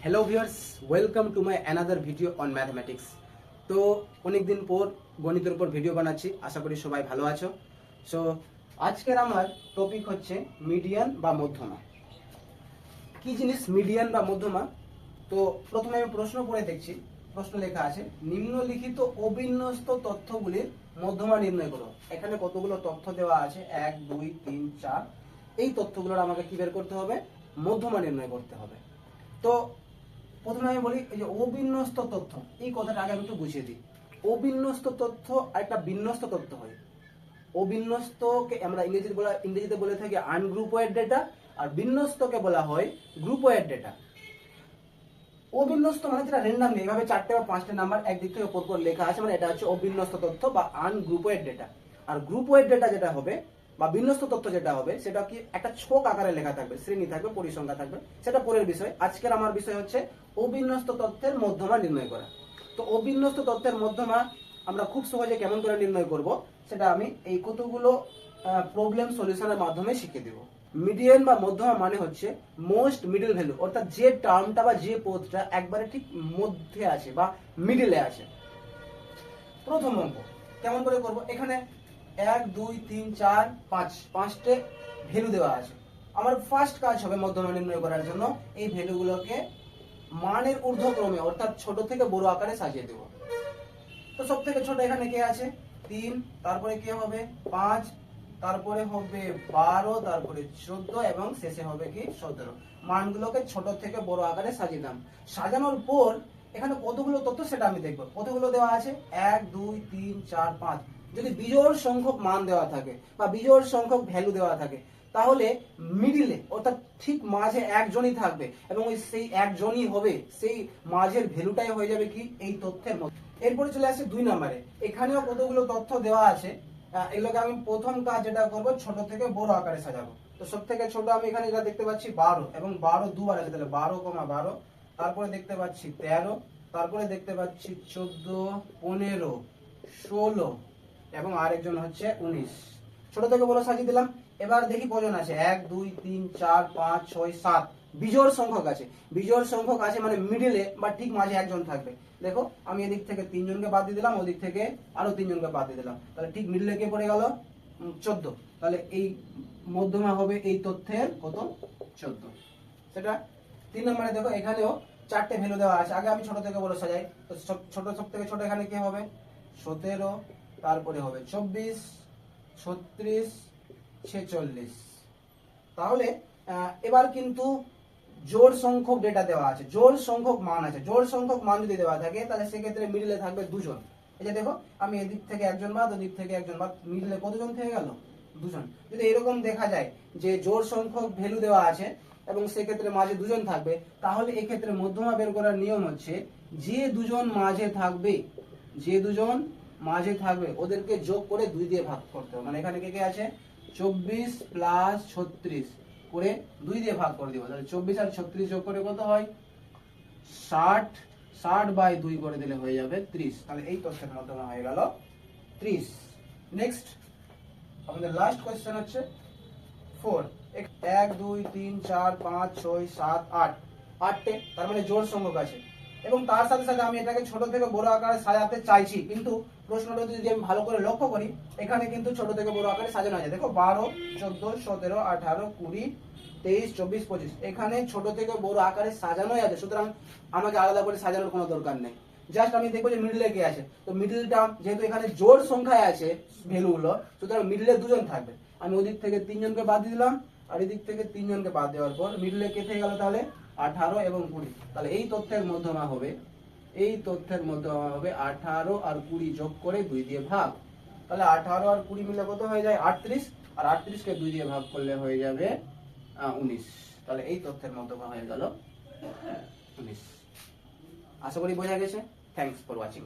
Hello viewers, welcome to my another video on mathematics. তো অনেকদিন পর গণিতের উপর ভিডিও বানাচ্ছি, আশা করি সবাই ভালো আছো। সো আজকের আমার টপিক হচ্ছে মিডিয়ান বা মধ্যমা। কি জিনিস মিডিয়ান বা মধ্যমা? তো প্রথমে আমি প্রশ্ন পড়ে দেখছি। প্রশ্ন লেখা আছে, নিম্নলিখিত অবিন্যস্ত তথ্যগুলির মধ্যমা নির্ণয় করো। এখানে কতগুলো তথ্য দেওয়া আছে, 1 2 3 4। এই তথ্যগুলোর আমাকে কি বের করতে হবে? মধ্যমা নির্ণয় করতে হবে। তো প্রথমে আমি বলি, এই যে অবিন্যস্ত তথ্য, এই কথাটা আগে আমি একটু বুঝিয়ে দিই। অবিন্যস্ত তথ্য আর একটা বিন্যস্ত তথ্য হয়। অবিন্যস্তকে আমরা ইংরেজিতে বলে থাকি আনগ্রুপওয়েড ডেটা, আর বিন্যস্তকে বলা হয় গ্রুপওয়েড ডেটা। অবিন্যস্ত মানে যেটা র্যান্ডম, এইভাবে 4টে বা 5টে নাম্বার একদিক থেকে পর লেখা আছে, মানে এটা হচ্ছে অবিন্যস্ত তথ্য বা আনগ্রুপওয়েড ডেটা। আর গ্রুপওয়েড ডেটা যেটা হবে বা বিন্যস্ত তথ্য যেটা হবে, সেটা কি একটা ছক আকারে লেখা থাকবে, শ্রেণী থাকবে, পরিসংখ্যা থাকবে, সেটা পরের বিষয়। আজকের আমার বিষয় হচ্ছে অবিন্যস্ত তথ্যের মধ্যমা নির্ণয় করা। তো অবিন্যস্ত তথ্যের মধ্যমা আমরা খুব সহজে কেমন করে নির্ণয় করব, সেটা আমি এই কতগুলো প্রবলেম সলিউশনের মাধ্যমে শিখিয়ে দেব। মিডিয়ান বা মধ্যমা মানে হচ্ছে মোস্ট মিডল ভ্যালু, অর্থাৎ যে টার্মটা বা যে পদটা একবারে ঠিক মধ্যে আছে বা মিডলে আছে। প্রথম অঙ্ক কেমন করে করব? এখানে 1 2 3 4 5 5টে ভ্যালু দেওয়া আছে। আমার ফার্স্ট কাজ হবে মধ্যমা নির্ণয় করার জন্য এই ভ্যালুগুলোকে মানের ঊর্ধ্বক্রমে, অর্থাৎ ছোট থেকে বড় আকারে সাজিয়ে দেব। তো সব থেকে ছোট এখানে কে আছে? 3, তারপরে কে হবে? 5, তারপরে হবে 12, তারপরে 14 এবং শেষে হবে কি 17। মানগুলোকে ছোট থেকে বড় আকারে সাজিয়ে দাম। সাজানোর পর এখানে কতগুলো তথ্য সেটা আমি দেখব। কতগুলো দেওয়া আছে? 1 2 3 4 5। যদি বিজোড় সংখ্যক মান দেওয়া থাকে বা বিজোড় সংখ্যক ভ্যালু দেওয়া থাকে, তাহলে মিডিলে অর্থাৎ ঠিক মাঝে একজনই থাকবে এবং ওই সেই একজনই হবে, সেই মাঝের ভ্যালুটাই হয়ে যাবে কি এই তথ্যের মধ্যে। এরপরে চলে আসে 2 নম্বরে। এখানেও কতগুলো তথ্য দেওয়া আছে। এগুলোকে আমি প্রথম কাজ যেটা করব, ছোট থেকে বড় আকারে সাজাবো। তো সব থেকে ছোট আমি এখানে যেটা দেখতে পাচ্ছি 12, এবং 12 দুবার আছে, তাহলে 12, 12। তারপরে দেখতে পাচ্ছি 13, তারপরে দেখতে পাচ্ছি 14, 15, 16 এবং আরেকজন হচ্ছে 19। ছোট থেকে বড় সাজিয়ে দিলাম। এবার দেখি কজন আছে, 1 2 3 4 5 6 7। বিজোড় সংখ্যক আছে। বিজোড় সংখ্যক আছে মানে মিডিলে বা ঠিক মাঝে একজন থাকবে। দেখো আমি এদিক থেকে 3 জনকে বাদ দিয়ে দিলাম, ওদিক থেকে আরো 3 জনকে বাদ দিয়ে দিলাম, তাহলে ঠিক মিডিলে কে পড়ে গেল? 14। তাহলে এই মধ্যমা হবে এই তথ্যের কত? 14। সেটা 3 নম্বরে দেখো, এখানেও 4টে ভ্যালু দেওয়া আছে। আগে আমি ছোট থেকে বড় সাজাই। তো ছোট সব থেকে ছোট এখানে কি হবে? 17, তারপরে হবে 24, 36, 46। তাহলে এবার কিন্তু জোড় সংখ্যক ডেটা দেওয়া আছে, জোড় সংখ্যক মান আছে। জোড় সংখ্যক মান যদি দেওয়া থাকে, তাহলে সেক্ষেত্রে মিডলে থাকবে 2 জন। এই যে দেখো, আমি এদিক থেকে একজন বাদ, ওদিক থেকে একজন বাদ, মিডলে কতজন থেকে গেল? 2 জন। যদি এরকম দেখা যায় যে জোড় সংখ্যক ভ্যালু দেওয়া আছে এবং সেক্ষেত্রে মাঝে 2 জন থাকবে, তাহলে এই ক্ষেত্রে মধ্যমা বের করার নিয়ম হচ্ছে, যে 2 জন মাঝে থাকবে, যে 2 জন মাঝে থাকবে ওদেরকে যোগ করে 2 দিয়ে ভাগ করতে হবে। মানে এখানে কে কে আছে? 24 প্লাস 36 করে 2 দিয়ে ভাগ করে দিব। তাহলে 24 আর 36 যোগ করে কত হয়? 60। 60 বাই 2 করে দিলে হয়ে যাবে 30। তাহলে এই তথ্যের মধ্যমা হয়ে গেল 30। নেক্সট আমাদের লাস্ট কোশ্চেন হচ্ছে 4। 1 2 3 4 5 6 7 8। 8টে, তার মানে জোড় সংখ্যক আছে। এবং তার সাথে সাথে আমি এটাকে ছোট থেকে বড় আকারে সাজাতে চাইছি, কিন্তু প্রশ্নটা যদি আমি ভালো করে লক্ষ্য করি, এখানে কিন্তু ছোট থেকে বড় আকারে সাজানো আছে। দেখো 12 14 17 18 20 23 24 25, এখানে ছোট থেকে বড় আকারে সাজানোই আছে। সুতরাং আমাকে আলাদা করে সাজানোর কোনো দরকার নেই। জাস্ট আমি দেখবো যে মিডলে কে আছে। তো মিডলটা যেহেতু এখানে জোড় সংখ্যায় আছে ভ্যালুগুলো, সুতরাং মিডলে 2 জন থাকবে। আমি ওদিক থেকে 3 জনকে বাদ দিয়ে দিলাম, আর এদিক থেকে 3 জনকে বাদ দেওয়ার পর মিডলে কে থেকে গেল? তাহলে 18 এবং 20। তাহলে এই তথ্যের মধ্যমা হবে, এই তথ্যের মধ্যমা হবে 18 আর 20 যোগ করে 2 দিয়ে ভাগ। তাহলে 18 আর 20 মিলে কত হয়ে যায়? 38। আর 38 কে 2 দিয়ে ভাগ করলে হয়ে যাবে 19। তাহলে এই তথ্যের মধ্যমা হয়ে গেল 19। আশা করি বোঝা গেছে। Thanks for watching.